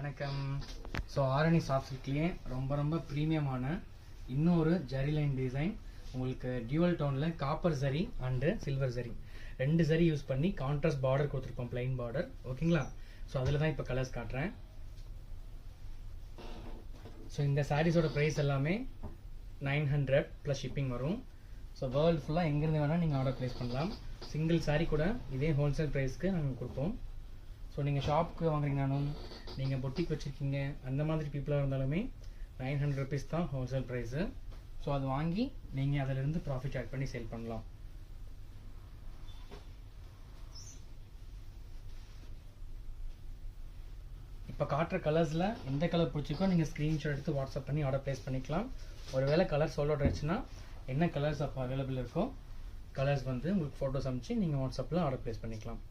வணக்கம். So Arani soft சில்க்லேயே ரொம்ப ப்ரீமியமான இன்னொரு ஜரி லைன் டிசைன் உங்களுக்கு டியூவல் டோனில் copper zari and silver zari ரெண்டு ஜரி யூஸ் பண்ணி கான்ட்ராஸ்ட் பார்டர் கொடுத்துருப்போம், பிளைன் பார்டர். ஓகேங்களா? ஸோ அதில் தான் இப்போ கலர்ஸ் காட்டுறேன். ஸோ இந்த சாரீஸோட ப்ரைஸ் எல்லாமே 900 ப்ளஸ் ஷிப்பிங் வரும். ஸோ வேர்ல்டு ஃபுல்லாக எங்கேருந்து வேணால் நீங்கள் ஆர்டர் ப்ளேஸ் பண்ணலாம். சிங்கிள் சாரீ கூட இதே ஹோல்சேல் ப்ரைஸ்க்கு நாங்கள் கொடுப்போம். ஸோ நீங்கள் ஷாப்புக்கு வாங்குறீங்கனாலும் நீங்கள் பொட்டிக் வச்சுருக்கீங்க அந்த மாதிரி பீப்புளாக இருந்தாலுமே 900 ருபீஸ் தான் ஹோல்சேல் ப்ரைஸு. ஸோ அது வாங்கி நீங்கள் அதிலிருந்து ப்ராஃபிட் ஆட் பண்ணி சேல் பண்ணலாம். இப்போ காட்டுற கலர்ஸில் எந்த கலர் பிடிச்சிக்கோ நீங்கள் ஸ்க்ரீன்ஷாட் எடுத்து வாட்ஸ்அப் பண்ணி ஆர்டர் ப்ளேஸ் பண்ணிக்கலாம். ஒருவேளை கலர் சோல்ட் அவுட் ஆயிடுச்சுன்னா என்ன கலர்ஸ் அப்போ அவைலபிள் இருக்கோ கலர்ஸ் வந்து உங்களுக்கு ஃபோட்டோஸ் அனுப்பிச்சு நீங்கள் வாட்ஸ்அப்பில் ஆர்டர் ப்ளேஸ் பண்ணிக்கலாம்.